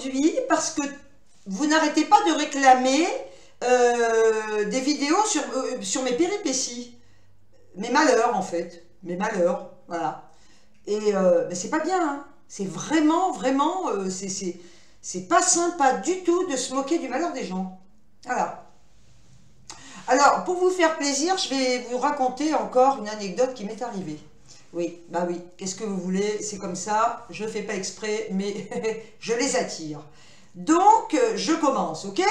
aujourd'hui parce que vous n'arrêtez pas de réclamer des vidéos sur mes péripéties. Mes malheurs, en fait. Mes malheurs, voilà. Et mais c'est pas bien, hein. C'est vraiment, vraiment, c'est pas sympa du tout de se moquer du malheur des gens. Voilà. Alors, pour vous faire plaisir, je vais vous raconter encore une anecdote qui m'est arrivée. Oui, bah oui, qu'est-ce que vous voulez, c'est comme ça, je fais pas exprès, mais je les attire. Donc, je commence, ok?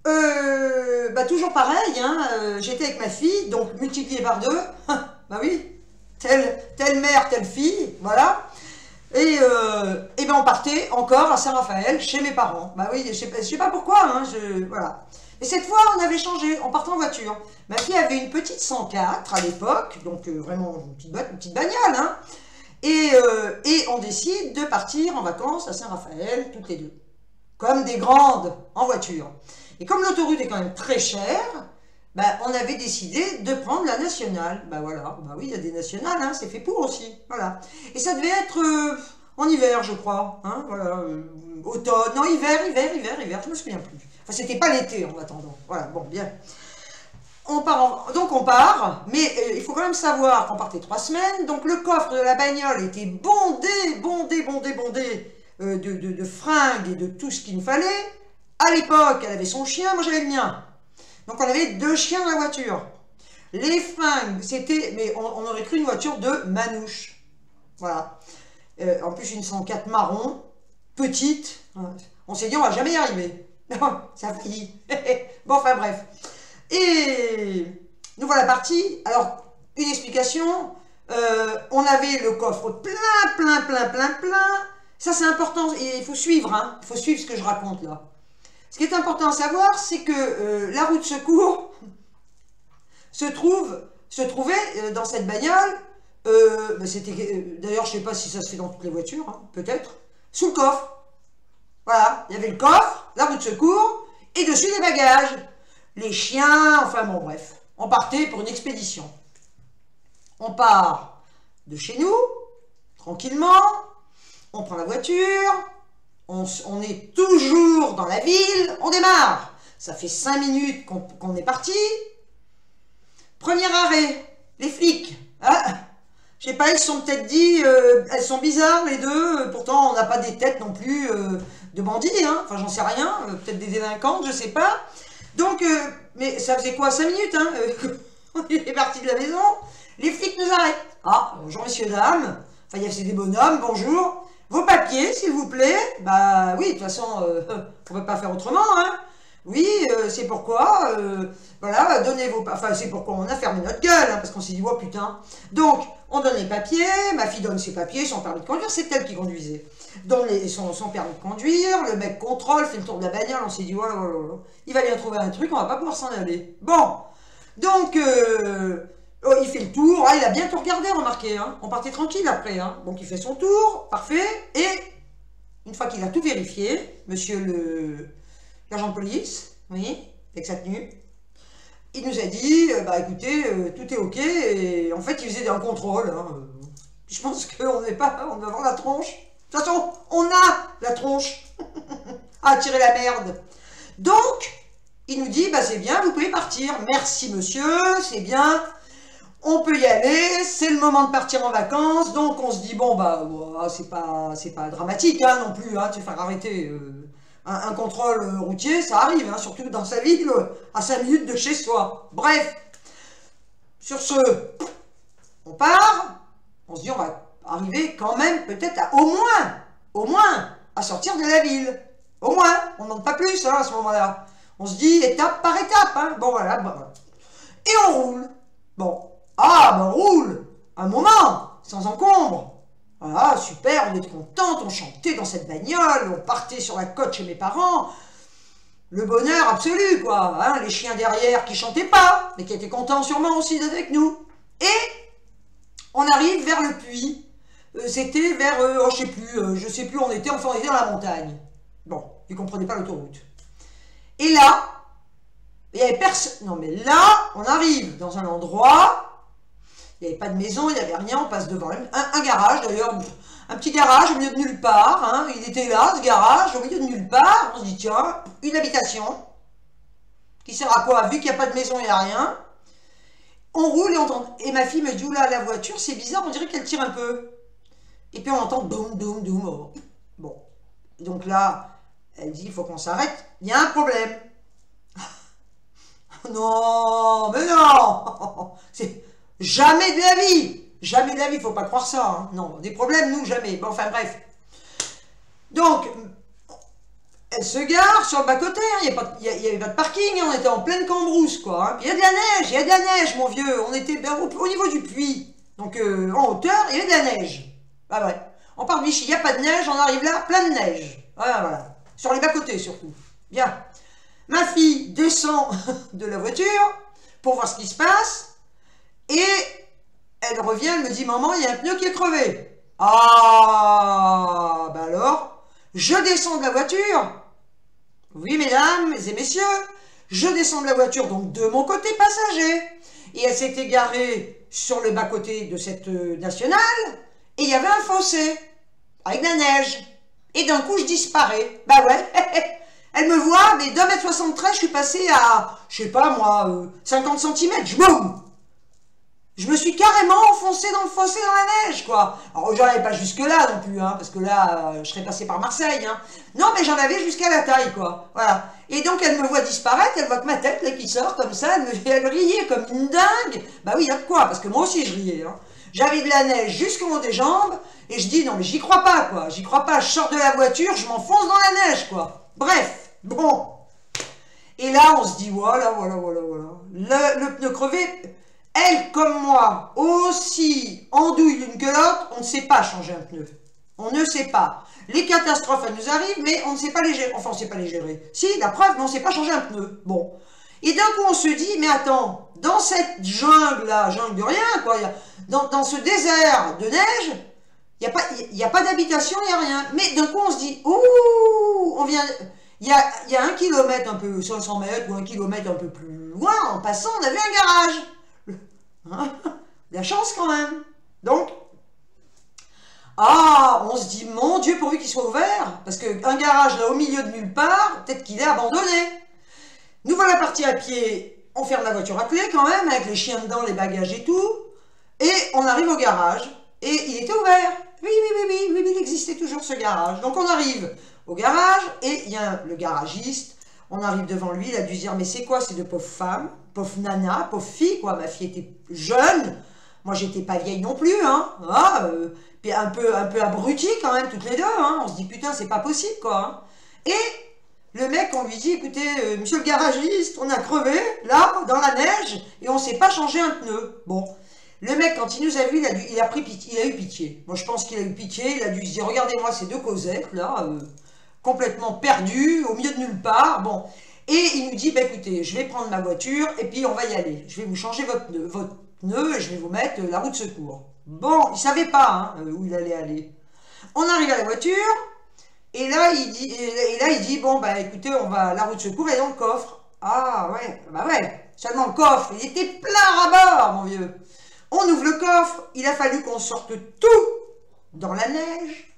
Bah toujours pareil, hein, j'étais avec ma fille, donc multiplié par deux, bah oui, telle mère, telle fille, voilà. Et ben on partait encore à Saint-Raphaël, chez mes parents. Bah oui, je sais pas pourquoi, hein, voilà. Et cette fois, on avait changé, on partait en voiture. Ma fille avait une petite 104 à l'époque, donc vraiment une petite bagnole, hein. Et on décide de partir en vacances à Saint-Raphaël, toutes les deux. Comme des grandes, en voiture. Et comme l'autoroute est quand même très chère, bah, on avait décidé de prendre la nationale. Bah voilà, bah oui, il y a des nationales, hein, c'est fait pour aussi. Voilà. Et ça devait être en hiver, je crois. Hein, voilà, automne, non, hiver, je me souviens plus. Enfin, c'était pas l'été en attendant. Voilà, bon, bien. Donc on part, mais il faut quand même savoir qu'on partait 3 semaines, donc le coffre de la bagnole était bondé de fringues et de tout ce qu'il nous fallait. À l'époque, elle avait son chien, moi j'avais le mien. Donc on avait 2 chiens dans la voiture. Les fringues, c'était, mais on aurait cru une voiture de manouche. Voilà. En plus une 104 marron, petite. On s'est dit on va jamais y arriver. Non, ça a failli. Bon, enfin bref. Et nous voilà partis. Alors, une explication. On avait le coffre plein. Ça c'est important, et il faut suivre, hein. Il faut suivre ce que je raconte là. Ce qui est important à savoir, c'est que la roue de secours se trouvait dans cette bagnole. D'ailleurs, je ne sais pas si ça se fait dans toutes les voitures, hein, peut-être, sous le coffre. Voilà, il y avait le coffre, la roue de secours, et dessus les bagages, les chiens, enfin bon, bref. On partait pour une expédition. On part de chez nous, tranquillement, on prend la voiture, on est toujours dans la ville, on démarre. Ça fait 5 minutes qu'on est parti. Premier arrêt, les flics. Ah, je sais pas, ils se sont peut-être dit, elles sont bizarres les deux, pourtant on n'a pas des têtes non plus de bandits, hein. Enfin j'en sais rien, peut-être des délinquantes, je sais pas. Donc, mais ça faisait quoi, 5 minutes, hein, on est parti de la maison, les flics nous arrêtent. Ah, bonjour messieurs, dames, enfin c'est des bonhommes, bonjour. Vos papiers, s'il vous plaît. Bah oui, de toute façon, on ne peut pas faire autrement, hein. Oui, c'est pourquoi, voilà, donnez vos... Enfin, c'est pourquoi on a fermé notre gueule, hein, parce qu'on s'est dit, oh putain. Donc, on donne les papiers, ma fille donne ses papiers, son permis de conduire, c'est elle qui conduisait. Donne son permis de conduire, le mec contrôle, fait le tour de la bagnole, on s'est dit, oh là là là, il va bien trouver un truc, on va pas pouvoir s'en aller. Bon, donc... oh, il fait le tour, ah, il a bien tout regardé, remarquez, hein. On partait tranquille après, hein. Donc il fait son tour, parfait, et une fois qu'il a tout vérifié, monsieur l'agent de police, oui, avec sa tenue, il nous a dit, bah écoutez, tout est ok, et en fait il faisait un contrôle, hein. Je pense qu'on va avoir la tronche. De toute façon, on a la tronche à tirer la merde. Donc, il nous dit, bah c'est bien, vous pouvez partir. Merci monsieur, c'est bien. On peut y aller, c'est le moment de partir en vacances, donc on se dit, bon, bah, c'est pas dramatique, hein, non plus, hein, tu faire arrêter un contrôle routier, ça arrive, hein, surtout dans sa ville, à 5 minutes de chez soi. Bref, sur ce, on part, on se dit, on va arriver quand même, peut-être, au moins, à sortir de la ville. Au moins, on n'en demande pas plus, hein, à ce moment-là. On se dit, étape par étape, hein, bon, voilà, et on roule. Bon. Ah, ben on roule, un moment, sans encombre. Voilà, super, on était contente, on chantait dans cette bagnole, on partait sur la côte chez mes parents. Le bonheur absolu, quoi. Hein, les chiens derrière qui chantaient pas, mais qui étaient contents sûrement aussi d'être avec nous. Et on arrive vers le puits. C'était vers, oh, je sais plus où on était, enfin on était dans la montagne. Bon, ils comprenaient pas l'autoroute. Et là, il y avait personne. Non mais là, on arrive dans un endroit... Il n'y avait pas de maison, il n'y avait rien, on passe devant un garage d'ailleurs, Un petit garage au milieu de nulle part, hein. Il était là, ce garage, au milieu de nulle part. On se dit, tiens, une habitation, qui sert à quoi? Vu qu'il n'y a pas de maison, il n'y a rien. On roule et on entend. Et ma fille me dit, oula, la voiture, c'est bizarre, on dirait qu'elle tire un peu. Et puis on entend, doum, doum, doum. Oh. Bon. Donc là, elle dit, il faut qu'on s'arrête, il y a un problème. Non, mais non. C'est jamais de la vie. Jamais de la vie, faut pas croire ça. Hein. Non, des problèmes, nous, jamais. Bon, enfin, bref. Donc, elle se gare sur le bas-côté. Hein. Il n'y avait pas de parking. On était en pleine cambrousse, quoi. Hein. Il y a de la neige, il y a de la neige, mon vieux. On était au niveau du puits. Donc, en hauteur, il y avait de la neige. Ah ouais. On part de Vichy, il n'y a pas de neige. On arrive là, plein de neige. Voilà, voilà. Sur les bas-côtés, surtout. Bien. Ma fille descend de la voiture pour voir ce qui se passe. Et elle revient, elle me dit, maman, il y a un pneu qui est crevé. Ah, bah alors, je descends de la voiture. Oui, mesdames et messieurs, je descends de la voiture, donc de mon côté passager. Et elle s'est égarée sur le bas-côté de cette nationale. Et il y avait un fossé, avec de la neige. Et d'un coup, je disparais. Bah ouais, elle me voit, mais d'1,73 m, je suis passée à, je sais pas moi, 50 cm. Boum! Je me suis carrément enfoncé dans le fossé dans la neige, quoi. Alors, j'en avais pas jusque-là non plus, hein, parce que là, je serais passé par Marseille, hein. Non, mais j'en avais jusqu'à la taille, quoi. Voilà. Et donc, elle me voit disparaître, elle voit que ma tête, là, qui sort comme ça, elle riait comme une dingue. Bah oui, il y a de quoi, parce que moi aussi, je riais, hein. J'avais de la neige jusqu'au haut des jambes, et je dis, non, mais j'y crois pas, quoi. J'y crois pas, je sors de la voiture, je m'enfonce dans la neige, quoi. Bref, bon. Et là, on se dit, voilà. Le pneu crevé... Elle, comme moi, aussi andouille l'une que l'autre, on ne sait pas changer un pneu. On ne sait pas. Les catastrophes, elles nous arrivent, mais on ne sait pas les gérer. Enfin, on ne sait pas les gérer. Si, la preuve, mais on ne sait pas changer un pneu. Bon. Et d'un coup, on se dit, mais attends, dans cette jungle-là, jungle de rien, quoi, dans ce désert de neige, il n'y a pas d'habitation, il n'y a rien. Mais d'un coup, on se dit, ouh, on vient... Il y a 1 kilomètre, un peu 500 mètres, ou 1 kilomètre un peu plus loin, en passant, on avait un garage. La chance quand même. Donc, on se dit, mon Dieu, pourvu qu'il soit ouvert, parce qu'un garage là au milieu de nulle part, peut-être qu'il est abandonné. Nous voilà partis à pied, on ferme la voiture à clé quand même, avec les chiens dedans, les bagages et tout, et on arrive au garage, et il était ouvert. Oui, il existait toujours ce garage. Donc on arrive au garage, et il y a le garagiste, on arrive devant lui, il a dû se dire, mais c'est quoi ces deux pauvres femmes, pauvres nanas, pauvres filles, quoi. Ma fille était jeune, moi j'étais pas vieille non plus, hein. Puis un peu abrutie quand même, toutes les deux, hein. On se dit, putain, c'est pas possible, quoi. Hein. Et le mec, on lui dit, écoutez, monsieur le garagiste, on a crevé, là, dans la neige, et on sait pas changer un pneu. Bon, le mec, quand il nous a vus, il a eu pitié. Moi, je pense qu'il a eu pitié, il a dû se dire, regardez-moi ces deux Cosettes, là, complètement perdues, au milieu de nulle part, bon. Et il nous dit, bah, écoutez, je vais prendre ma voiture et puis on va y aller. Je vais vous changer votre pneu et je vais vous mettre la roue de secours. Bon, il ne savait pas hein, où il allait aller. On arrive à la voiture et là, il dit, bon, bah écoutez, la roue de secours est dans le coffre. Ah ouais, bah ouais, seulement le coffre, il était plein à bord, mon vieux. On ouvre le coffre, il a fallu qu'on sorte tout dans la neige.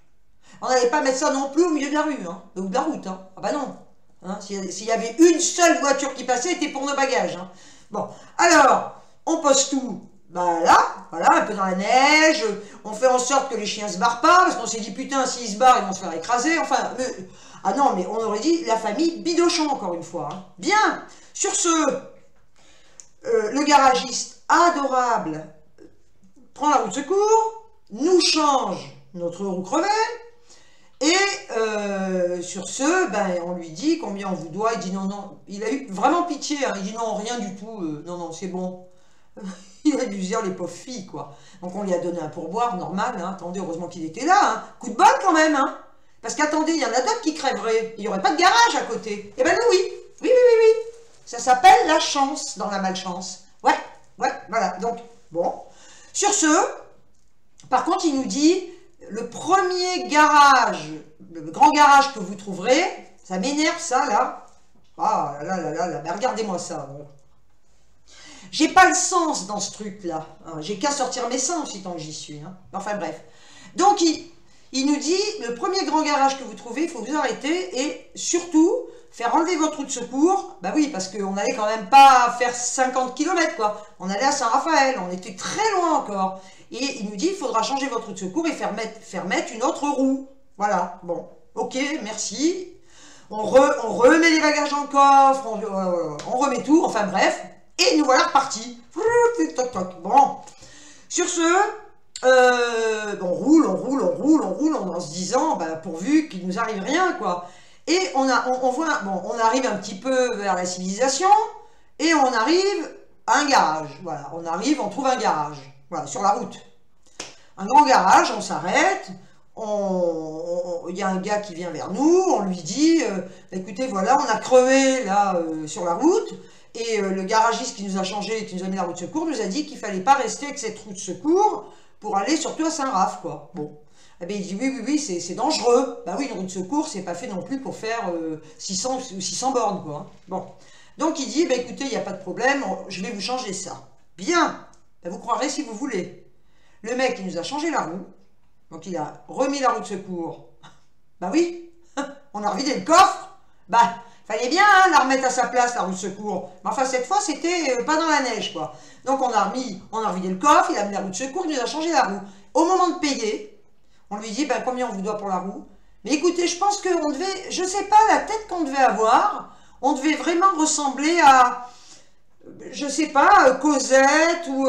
On n'allait pas mettre ça non plus au milieu de la rue, hein, ou de la route. Hein. Ah bah non. Hein, s'il y avait une seule voiture qui passait, c'était pour nos bagages. Hein. Bon, alors, on pose tout bah là, voilà, un peu dans la neige. On fait en sorte que les chiens se barrent pas, parce qu'on s'est dit, putain, s'ils se barrent, ils vont se faire écraser. Enfin, ah non, mais on aurait dit la famille Bidochon, encore une fois. Hein. Bien, sur ce, le garagiste adorable prend la roue de secours, nous change notre roue crevée, et sur ce, ben, on lui dit combien on vous doit. Il dit non, il a eu vraiment pitié. Hein. Il dit non, rien du tout. Non, c'est bon. Il a dû se dire les pauvres filles, quoi. Donc on lui a donné un pourboire normal. Hein. Attendez, heureusement qu'il était là. Hein. Coup de bol quand même. Hein. Parce qu'attendez, il y en a d'autres qui crèveraient. Il n'y aurait pas de garage à côté. Eh ben nous, oui. Oui. Ça s'appelle la chance dans la malchance. Ouais, voilà. Donc, bon. Sur ce, par contre, il nous dit... Le premier garage, le grand garage que vous trouverez, ça m'énerve ça là. Ah là, mais regardez-moi ça. J'ai pas le sens dans ce truc là. J'ai qu'à sortir mes sens aussi tant que j'y suis. Hein. Enfin bref. Donc Il nous dit, le premier grand garage que vous trouvez, il faut vous arrêter et surtout faire enlever votre roue de secours. Bah oui, parce qu'on n'allait quand même pas faire 50 km, quoi. On allait à Saint-Raphaël, on était très loin encore. Et il nous dit, il faudra changer votre roue de secours et faire mettre une autre roue. Voilà, bon, ok, merci. On remet les bagages dans le coffre, on remet tout, enfin bref. Et nous voilà repartis. Bon, sur ce... on roule en se disant, bah, pourvu qu'il nous arrive rien, quoi. Et on voit, bon, on arrive un petit peu vers la civilisation, et on arrive à un garage, voilà, on trouve un garage, voilà, sur la route. Un grand garage, on s'arrête, il y a un gars qui vient vers nous, on lui dit, écoutez, voilà, on a crevé, là, sur la route, et le garagiste qui nous a changé, qui nous a mis la roue de secours, nous a dit qu'il fallait pas rester avec cette roue de secours, pour aller surtout à Saint-Raph, quoi. Bon. Eh bien, il dit oui, c'est dangereux. Bah oui, une roue de secours, c'est pas fait non plus pour faire 600 ou 600 bornes, quoi. Bon. Donc, il dit, bah écoutez, il n'y a pas de problème, je vais vous changer ça. Bien. Bah, vous croirez si vous voulez. Le mec, il nous a changé la roue. Donc, il a remis la roue de secours. Bah oui. On a revidé le coffre. Bah, fallait bien hein, la remettre à sa place, la roue de secours. Mais enfin, cette fois, c'était pas dans la neige, quoi. Donc, on a revidé le coffre, il a mis la roue de secours, il nous a changé la roue. Au moment de payer, on lui dit, ben, combien on vous doit pour la roue? Mais écoutez, je pense qu'on devait, je sais pas, la tête qu'on devait avoir, on devait vraiment ressembler à, je sais pas, Cosette ou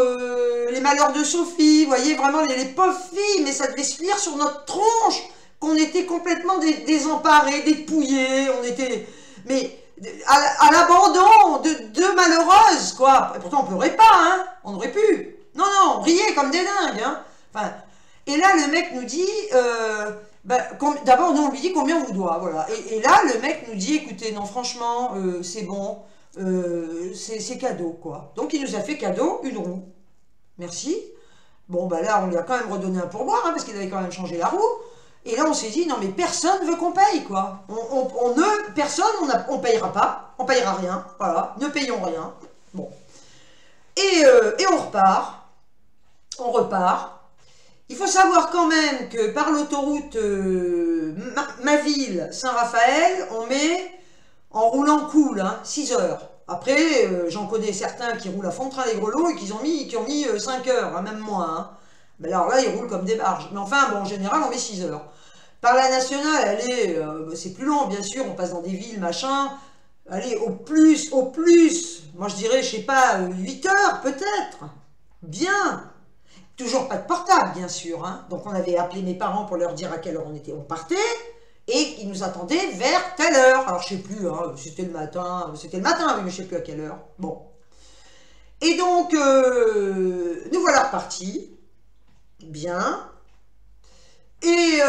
les malheurs de Sophie, vous voyez, vraiment les pauvres filles, mais ça devait se lire sur notre tronche, qu'on était complètement désemparés, dépouillés, on était... Mais à l'abandon de deux malheureuses, quoi. Et pourtant, on pleurait pas, hein. On aurait pu. Non, on riait comme des dingues, hein. Enfin, et là, le mec nous dit... d'abord, nous, on lui dit combien on vous doit, voilà. Et là, le mec nous dit, écoutez, non, franchement, c'est bon, c'est cadeau, quoi. Donc, il nous a fait cadeau une roue. Merci. Bon, bah là, on lui a quand même redonné un pourboire, hein, parce qu'il avait quand même changé la roue. Et là, on s'est dit, non, mais personne veut qu'on paye, quoi. On payera pas, on payera rien, voilà, ne payons rien. Bon. Et on repart. On repart. Il faut savoir quand même que par l'autoroute ma ville, Saint-Raphaël, on met en roulant cool, hein, 6 heures. Après, j'en connais certains qui roulent à fond de train des grelots et qui ont mis 5 heures, hein, même moins, hein. Mais alors là, ils roulent comme des barges. Mais enfin, bon, en général, on met 6 heures. Par la nationale, allez, c'est plus long, bien sûr, on passe dans des villes, machin. Allez, au plus, moi je dirais, je sais pas, 8 heures peut-être. Bien. Toujours pas de portable, bien sûr, hein. Donc on avait appelé mes parents pour leur dire à quelle heure on partait. Et ils nous attendaient vers telle heure. Alors je sais plus, hein, c'était le matin, oui, mais je sais plus à quelle heure. Bon. Et donc, nous voilà repartis. Bien. Et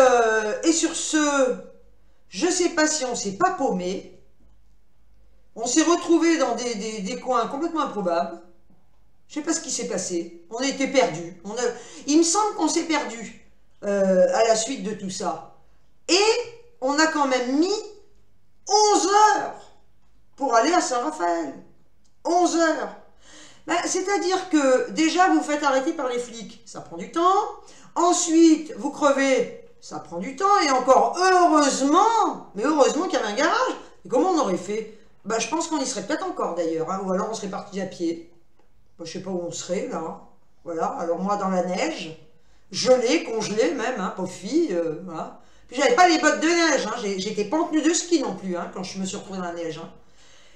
sur ce, je sais pas si on s'est pas paumé. On s'est retrouvés dans des coins complètement improbables. Je sais pas ce qui s'est passé. On a été perdus. Il me semble qu'on s'est perdus à la suite de tout ça. Et on a quand même mis 11 heures pour aller à Saint-Raphaël. 11 heures. Ben, c'est-à-dire que déjà vous faites arrêter par les flics, ça prend du temps. Ensuite, vous crevez, ça prend du temps. Et encore, heureusement, mais heureusement qu'il y avait un garage. Et comment on aurait fait? Ben, je pense qu'on y serait peut-être encore d'ailleurs. Hein, ou alors on serait parti à pied. Ben, je sais pas où on serait là. Voilà, alors moi dans la neige, gelé, congelé même, hein, pauvre fille. Voilà. Puis j'avais pas les bottes de neige, hein, j'étais pas en tenue de ski non plus, hein, quand je me suis retrouvée dans la neige. Hein.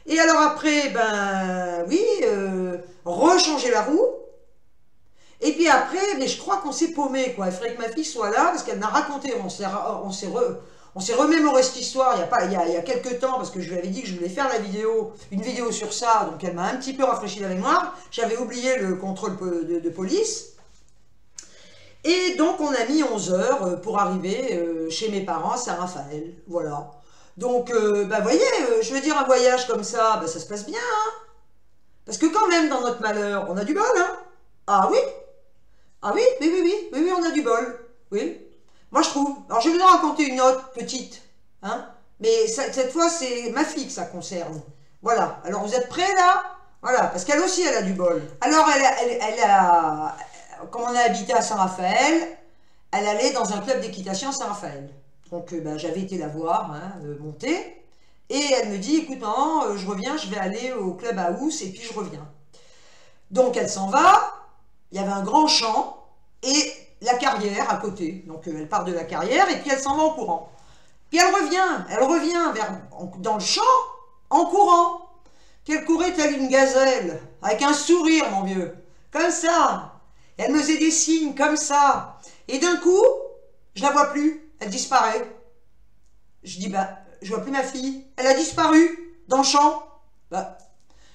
Et alors après, ben oui, rechanger la roue. Et puis après, mais je crois qu'on s'est paumé, quoi. Il faudrait que ma fille soit là, parce qu'elle m'a raconté, on s'est remémoré cette histoire il y a quelques temps, parce que je lui avais dit que je voulais faire une vidéo sur ça, donc elle m'a un petit peu rafraîchi la mémoire. J'avais oublié le contrôle de police. Et donc on a mis 11 heures pour arriver chez mes parents à Saint-Raphaël, voilà. Donc, bah voyez, je veux dire, un voyage comme ça, bah, ça se passe bien, hein. Parce que quand même, dans notre malheur, on a du bol, hein. Ah oui? Ah oui, oui, on a du bol, oui. Moi, je trouve. Alors, je vais vous en raconter une autre, petite, hein. Mais cette fois, c'est ma fille que ça concerne. Voilà. Alors, vous êtes prêts, là? Voilà, parce qu'elle aussi, elle a du bol. Alors, comme on a habité à Saint-Raphaël, elle allait dans un club d'équitation à Saint-Raphaël. Donc ben, j'avais été la voir, hein, monter. Et elle me dit, écoute maman, je reviens, je vais aller au club à Ous et puis je reviens. Donc elle s'en va, il y avait un grand champ et la carrière à côté. Donc elle part de la carrière et puis elle s'en va en courant. Puis elle revient dans le champ en courant. Qu'elle courait telle une gazelle, avec un sourire mon vieux, comme ça. Et elle me faisait des signes comme ça. Et d'un coup, je la vois plus, elle disparaît. Je dis, bah, je vois plus ma fille. Elle a disparu dans le champ. Bah,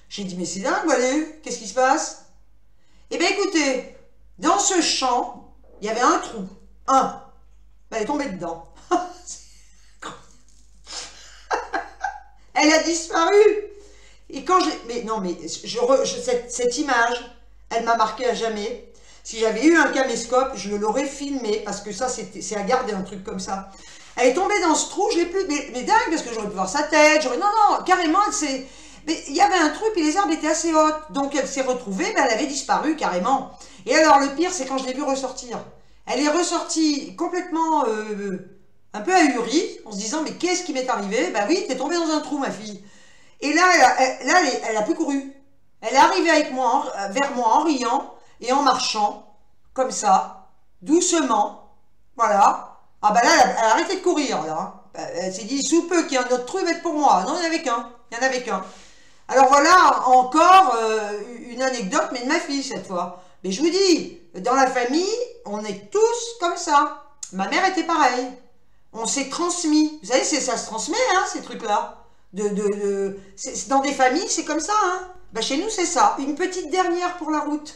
j'ai dit, mais c'est dingue, allez, qu'est-ce qui se passe? Eh bien, écoutez, dans ce champ, il y avait un trou. Bah, elle est tombée dedans. Elle a disparu. Et quand mais non, mais cette image, elle m'a marqué à jamais. Si j'avais eu un caméscope, je l'aurais filmé, parce que ça, c'est à garder un truc comme ça. Elle est tombée dans ce trou, je l'ai plus, mais dingue, parce que j'aurais pu voir sa tête, non, carrément, mais il y avait un trou, et les herbes étaient assez hautes, donc elle s'est retrouvée, ben, elle avait disparu, carrément. Et alors, le pire, c'est quand je l'ai vue ressortir. Elle est ressortie complètement, un peu ahurie, en se disant, mais qu'est-ce qui m'est arrivé? Ben oui, t'es tombée dans un trou, ma fille. Et là, elle a plus couru. Elle est arrivée avec moi, vers moi, en riant, et en marchant, comme ça, doucement, voilà. Ah ben là, elle a arrêté de courir, là. Elle s'est dit, sous peu qu'il y ait un autre trou, il va être pour moi. Non, il n'y en avait qu'un. Il n'y en avait qu'un. Alors voilà, encore une anecdote, mais de ma fille, cette fois. Mais je vous dis, dans la famille, on est tous comme ça. Ma mère était pareille. On s'est transmis. Vous savez, ça se transmet, hein, ces trucs-là. Dans des familles, c'est comme ça, hein. Ben, chez nous, c'est ça. Une petite dernière pour la route.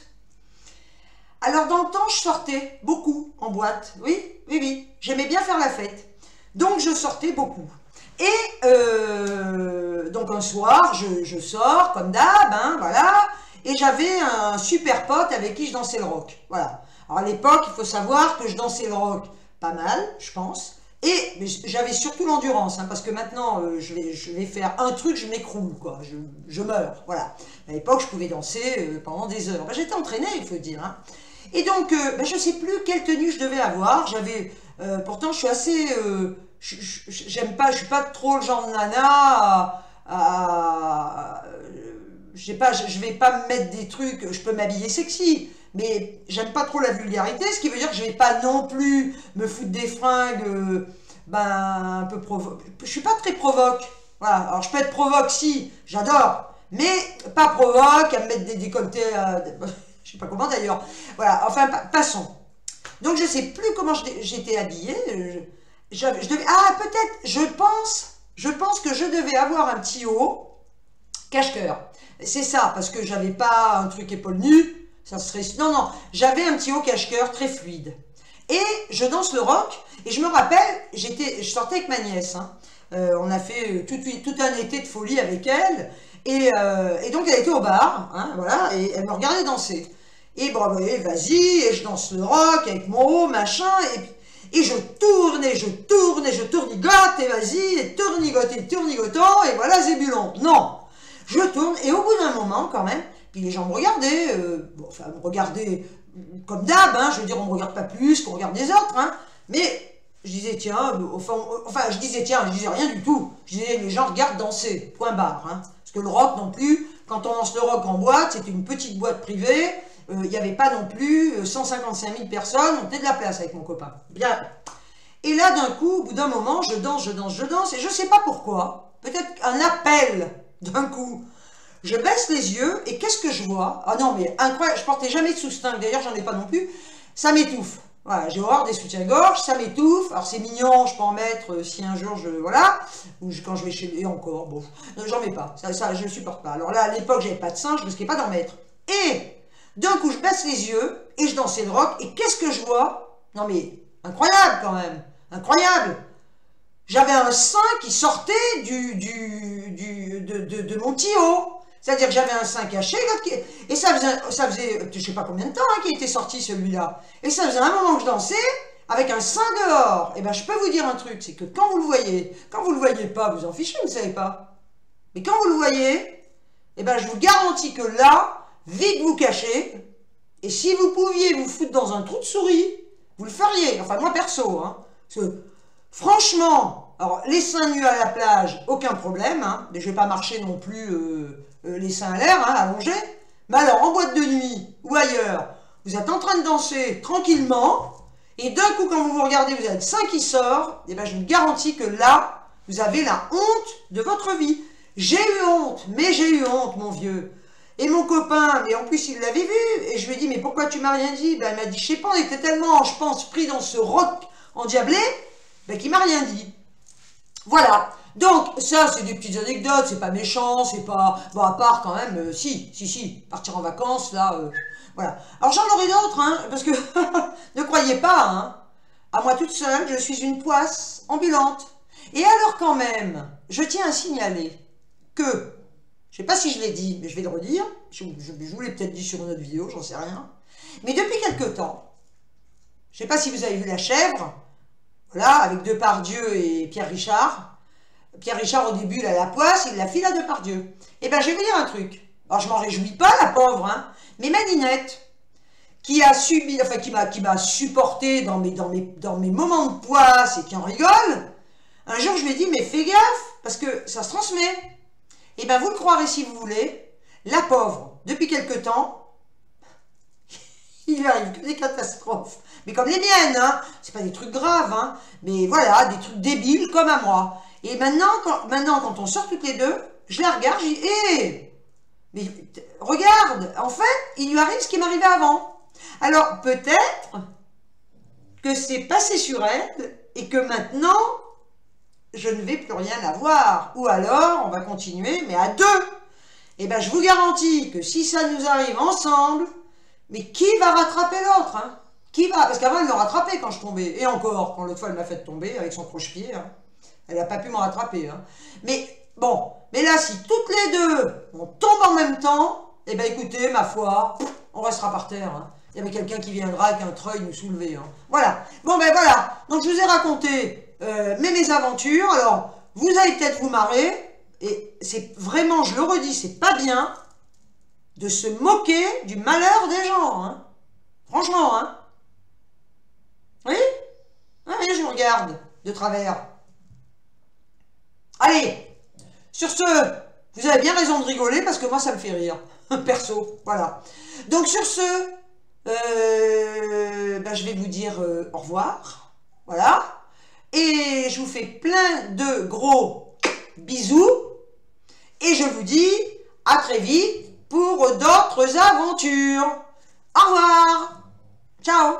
Alors, dans le temps, je sortais beaucoup en boîte. Oui. J'aimais bien faire la fête. Donc, je sortais beaucoup. Et donc, un soir, je sors, comme d'hab, hein, voilà. Et j'avais un super pote avec qui je dansais le rock. Voilà. Alors, à l'époque, il faut savoir que je dansais le rock pas mal, je pense. Et j'avais surtout l'endurance, hein, parce que maintenant, je vais faire un truc, je m'écroule, quoi. Je meurs, voilà. À l'époque, je pouvais danser pendant des heures. Ben, j'étais entraînée, il faut dire, hein. Et donc, ben, je ne sais plus quelle tenue je devais avoir. Pourtant, je suis assez... j'aime pas, je suis pas trop le genre de nana je sais pas, je vais pas me mettre des trucs, je peux m'habiller sexy, mais j'aime pas trop la vulgarité, ce qui veut dire que je vais pas non plus me foutre des fringues, ben, un peu provoque. Je suis pas très provoque, voilà. Alors, je peux être provoque si, j'adore, mais pas provoque, à me mettre des décolletés, je sais pas comment d'ailleurs, voilà, enfin, passons. Donc, je sais plus comment j'étais habillée, peut-être, je pense que je devais avoir un petit haut cache-cœur. C'est ça, parce que j'avais pas un truc épaule nue, ça serait... Non, j'avais un petit haut cache-cœur très fluide. Et je danse le rock, et je me rappelle, je sortais avec ma nièce, hein. On a fait tout un été de folie avec elle, et donc elle était au bar, hein, voilà, et elle me regardait danser. Et bon, vas-y, et je danse le rock avec mon haut, machin, et je tourne, je tournigote, et vas-y, et tournigotant, et voilà Zébulon. Non, je tourne, et au bout d'un moment, quand même, puis les gens me regardaient, enfin, me regardaient comme d'hab, hein, je veux dire, on me regarde pas plus qu'on regarde les autres, hein, mais je disais, tiens, je disais rien du tout. Je disais, les gens regardent danser, point barre, hein, parce que le rock non plus, quand on lance le rock en boîte, c'était une petite boîte privée, il n'y avait pas non plus 155 000 personnes, on était de la place avec mon copain. Bien. Et là, d'un coup, au bout d'un moment, je danse, et je ne sais pas pourquoi, peut-être un appel, d'un coup. Je baisse les yeux, et qu'est-ce que je vois? Ah non, mais incroyable, je portais jamais de soutien, d'ailleurs, j'en ai pas non plus, ça m'étouffe. Voilà, j'ai horreur des soutiens-gorge, ça m'étouffe, alors c'est mignon, je peux en mettre si un jour voilà, ou quand je vais chez les encore, bon, j'en mets pas, ça je ne supporte pas. Alors là, à l'époque, j'avais pas de sein, je ne risquais pas d'en mettre. Et d'un coup, je baisse les yeux et je dansais le rock. Et qu'est-ce que je vois? Non mais, incroyable quand même. Incroyable. J'avais un sein qui sortait de mon petit haut. C'est-à-dire que j'avais un sein caché. Et ça faisait, je sais pas combien de temps hein, qu'il était sorti celui-là. Et ça faisait un moment que je dansais avec un sein dehors. Et ben je peux vous dire un truc, c'est que quand vous le voyez pas, vous en fichez, vous ne savez pas. Mais quand vous le voyez, et ben je vous garantis que là, vite vous cachez, et si vous pouviez vous foutre dans un trou de souris, Vous le feriez, enfin moi perso, hein. Parce que, franchement, alors les seins nus à la plage, aucun problème, hein. Mais je vais pas marcher non plus les seins à l'air, hein, allongés. Mais alors, en boîte de nuit ou ailleurs, vous êtes en train de danser tranquillement, et d'un coup, quand vous vous regardez, vous avez le sein qui sort, et ben je vous garantis que là, vous avez la honte de votre vie. J'ai eu honte, mais j'ai eu honte, mon vieux. Et mon copain, mais en plus il l'avait vu, et je lui ai dit, mais pourquoi tu m'as rien dit? Ben, il m'a dit, je sais pas, on était tellement, je pense, pris dans ce rock endiablé, ben, qu'il m'a rien dit. Voilà. Donc, ça, c'est des petites anecdotes, c'est pas méchant, c'est pas... Bon, à part quand même, si, partir en vacances, là, voilà. Alors, j'en aurai d'autres, hein, parce que, ne croyez pas, hein, à moi toute seule, je suis une poisse ambulante. Et alors, quand même, je tiens à signaler que, je sais pas si je l'ai dit, mais je vais le redire, je vous l'ai peut-être dit sur une autre vidéo, j'en sais rien, mais depuis quelque temps, je sais pas si vous avez vu La Chèvre, voilà, avec Depardieu et Pierre Richard. Pierre Richard, au début, il a la poisse, il la file à Depardieu. Eh ben, je vais vous dire un truc. Alors, je m'en réjouis pas, la pauvre, hein, mais ma Ninette, qui a subi, enfin, qui m'a supporté dans mes moments de poisse et qui en rigole, un jour, je lui ai dit, mais fais gaffe, parce que ça se transmet. Eh ben, vous le croirez si vous voulez, la pauvre, depuis quelque temps, il lui arrive que des catastrophes. Mais comme les miennes, hein, c'est pas des trucs graves, hein, mais voilà, des trucs débiles comme à moi. Et maintenant, quand on sort toutes les deux, je la regarde, je dis, hé, mais regarde, en fait, il lui arrive ce qui m'arrivait avant. Alors, peut-être que c'est passé sur elle et que maintenant, je ne vais plus rien avoir. Ou alors, on va continuer, mais à deux. Et bien, je vous garantis que si ça nous arrive ensemble, mais qui va rattraper l'autre, hein? Qui va? Parce qu'avant, elle me rattrapait quand je tombais. Et encore, quand l'autre fois, elle m'a fait tomber avec son croche-pied, hein. Elle n'a pas pu me rattraper, hein. Mais bon, mais là, si toutes les deux, on tombe en même temps, eh bien, écoutez, ma foi, on restera par terre, hein. Il y avait quelqu'un qui viendra avec un treuil nous soulever, hein. Voilà. Bon, ben voilà. Donc, je vous ai raconté mes aventures. Alors, vous allez peut-être vous marrer. Et c'est vraiment, je le redis, c'est pas bien de se moquer du malheur des gens, hein. Franchement, hein. Oui? Oui, je vous regarde de travers. Allez, sur ce, vous avez bien raison de rigoler parce que moi ça me fait rire, perso, voilà. Donc sur ce, ben, je vais vous dire au revoir, voilà. Et je vous fais plein de gros bisous et je vous dis à très vite pour d'autres aventures. Au revoir, ciao.